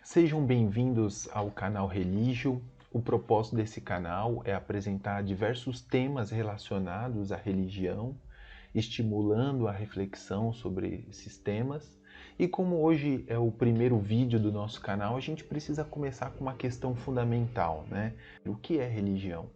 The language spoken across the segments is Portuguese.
Sejam bem-vindos ao canal Religio. O propósito desse canal é apresentar diversos temas relacionados à religião, estimulando a reflexão sobre esses temas. E como hoje é o primeiro vídeo do nosso canal, a gente precisa começar com uma questão fundamental, né? O que é religião?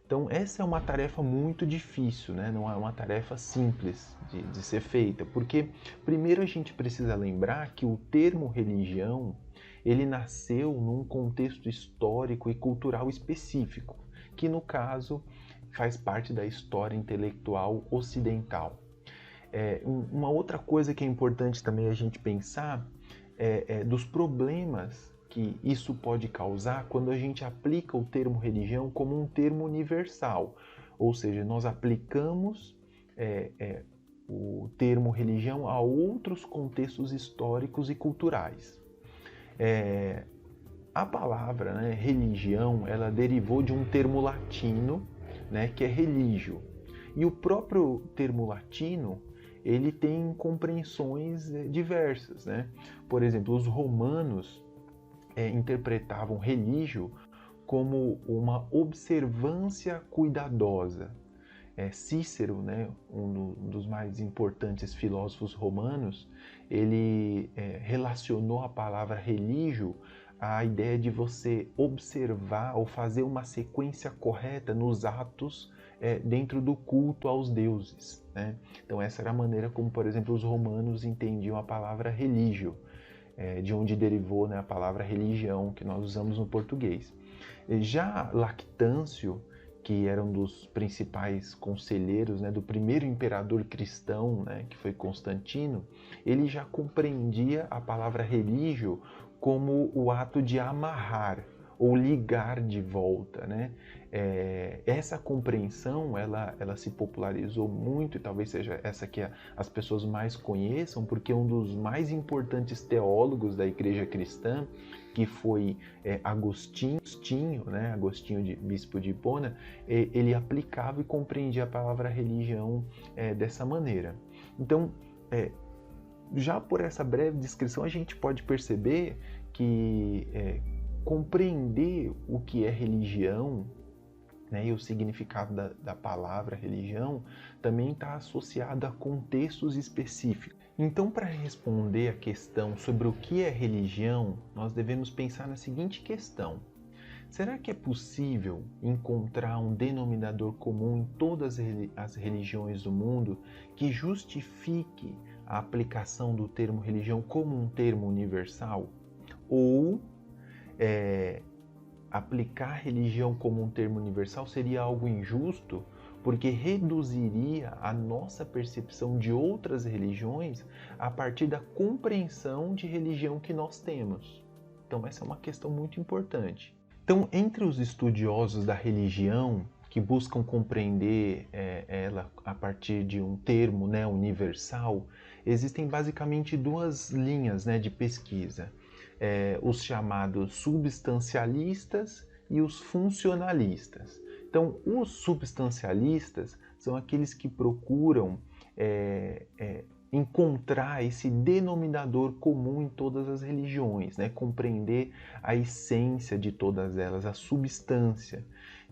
Então, essa é uma tarefa muito difícil, né? Não é uma tarefa simples de ser feita, porque primeiro a gente precisa lembrar que o termo religião, ele nasceu num contexto histórico e cultural específico, que no caso faz parte da história intelectual ocidental. Uma outra coisa que é importante também a gente pensar é dos problemas que isso pode causar quando a gente aplica o termo religião como um termo universal. Ou seja, nós aplicamos o termo religião a outros contextos históricos e culturais. A palavra, né, religião, ela derivou de um termo latino, né, que é religio. E o próprio termo latino, ele tem compreensões diversas, né? Por exemplo, os romanos interpretavam religio como uma observância cuidadosa. Cícero, né, um dos mais importantes filósofos romanos, ele relacionou a palavra religio à ideia de você observar ou fazer uma sequência correta nos atos dentro do culto aos deuses, né? Então essa era a maneira como, por exemplo, os romanos entendiam a palavra religio, de onde derivou, né, a palavra religião que nós usamos no português. Já Lactâncio, que era um dos principais conselheiros, né, do primeiro imperador cristão, né, que foi Constantino, ele já compreendia a palavra religio como o ato de amarrar ou ligar de volta, né? Essa compreensão ela se popularizou muito, e talvez seja essa que as pessoas mais conheçam, porque um dos mais importantes teólogos da igreja cristã, que foi Agostinho, né? Agostinho, bispo de Hipona, ele aplicava e compreendia a palavra religião dessa maneira. Então, já por essa breve descrição, a gente pode perceber que compreender o que é religião, né, e o significado da palavra religião também está associado a contextos específicos. Então, para responder a questão sobre o que é religião, nós devemos pensar na seguinte questão: será que é possível encontrar um denominador comum em todas as religiões do mundo que justifique a aplicação do termo religião como um termo universal? Ou aplicar religião como um termo universal seria algo injusto, porque reduziria a nossa percepção de outras religiões a partir da compreensão de religião que nós temos. Então essa é uma questão muito importante. Então, entre os estudiosos da religião que buscam compreender ela a partir de um termo, né, universal, existem basicamente duas linhas, né, de pesquisa. Os chamados substancialistas e os funcionalistas. Então, os substancialistas são aqueles que procuram encontrar esse denominador comum em todas as religiões, né? Compreender a essência de todas elas, a substância.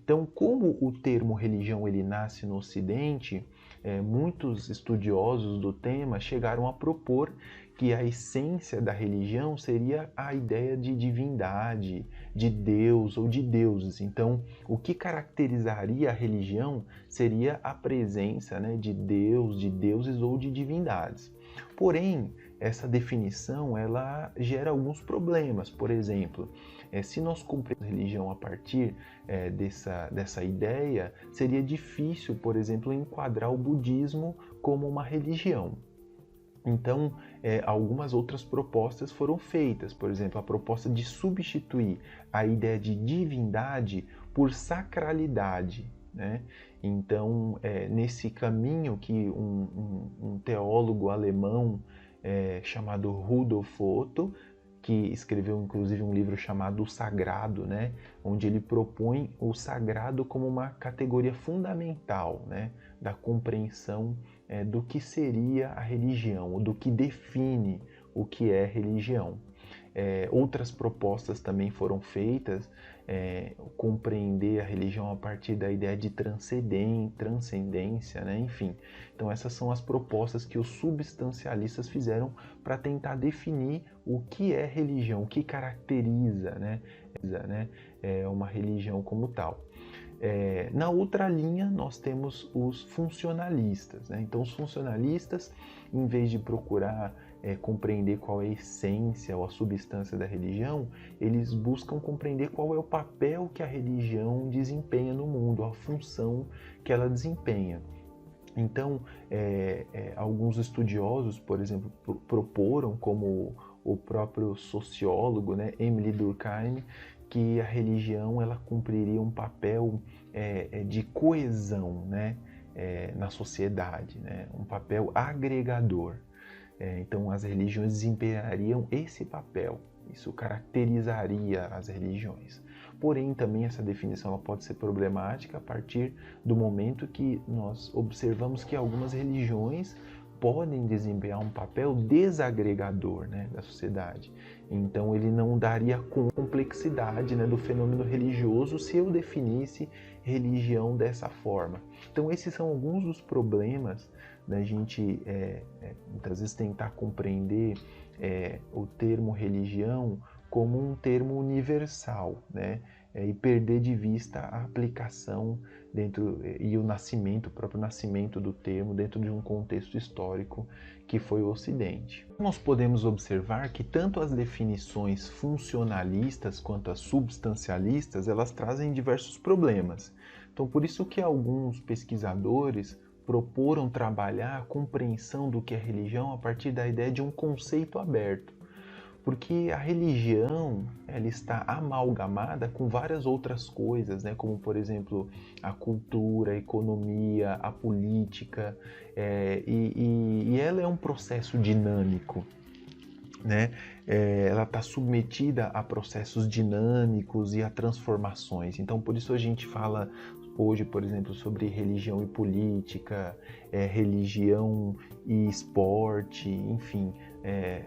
Então, como o termo religião ele nasce no Ocidente, muitos estudiosos do tema chegaram a propor que a essência da religião seria a ideia de divindade, de Deus ou de deuses. Então, o que caracterizaria a religião seria a presença, né, de Deus, de deuses ou de divindades. Porém, essa definição ela gera alguns problemas. Por exemplo, se nós compreendemos a religião a partir dessa ideia, seria difícil, por exemplo, enquadrar o budismo como uma religião. Então, algumas outras propostas foram feitas, por exemplo, a proposta de substituir a ideia de divindade por sacralidade, né? Então, nesse caminho que um teólogo alemão chamado Rudolf Otto, que escreveu inclusive um livro chamado O Sagrado, né? Onde ele propõe o sagrado como uma categoria fundamental, né, da compreensão do que seria a religião, do que define o que é religião. Outras propostas também foram feitas, compreender a religião a partir da ideia de transcendência, né? Enfim. Então essas são as propostas que os substancialistas fizeram para tentar definir o que é religião, o que caracteriza, né, uma religião como tal. Na outra linha, nós temos os funcionalistas, né? Então, os funcionalistas, em vez de procurar compreender qual é a essência ou a substância da religião, eles buscam compreender qual é o papel que a religião desempenha no mundo, a função que ela desempenha. Então, alguns estudiosos, por exemplo, proporam, como o próprio sociólogo, né, Emile Durkheim, que a religião ela cumpriria um papel de coesão, né, na sociedade, né, um papel agregador. Então as religiões desempenhariam esse papel, isso caracterizaria as religiões. Porém, também essa definição ela pode ser problemática a partir do momento que nós observamos que algumas religiões podem desempenhar um papel desagregador, né, da sociedade. Então ele não daria complexidade, né, do fenômeno religioso se eu definisse religião dessa forma. Então esses são alguns dos problemas da gente muitas vezes tentar compreender o termo religião como um termo universal, né, e perder de vista a aplicação e o próprio nascimento do termo dentro de um contexto histórico que foi o Ocidente. Nós podemos observar que tanto as definições funcionalistas quanto as substancialistas, elas trazem diversos problemas. Então, por isso que alguns pesquisadores proporam trabalhar a compreensão do que é religião a partir da ideia de um conceito aberto. Porque a religião ela está amalgamada com várias outras coisas, né? Como, por exemplo, a cultura, a economia, a política, e ela é um processo dinâmico, né? Ela está submetida a processos dinâmicos e a transformações. Então, por isso a gente fala hoje, por exemplo, sobre religião e política, religião e esporte, enfim.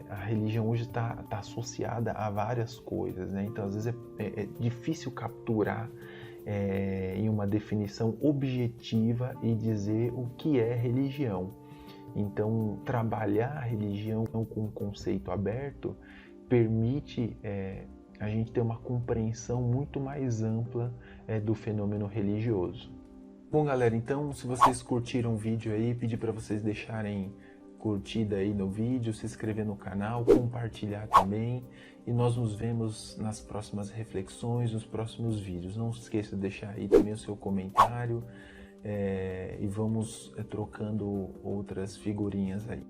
A religião hoje está associada a várias coisas, né? Então, às vezes é difícil capturar em uma definição objetiva e dizer o que é religião. Então, trabalhar a religião com um conceito aberto permite a gente ter uma compreensão muito mais ampla do fenômeno religioso. Bom, galera, então, se vocês curtiram o vídeo aí, pedir para vocês deixarem curtida aí no vídeo, se inscrever no canal, compartilhar também, e nós nos vemos nas próximas reflexões, nos próximos vídeos. Não se esqueça de deixar aí também o seu comentário e vamos trocando outras figurinhas aí.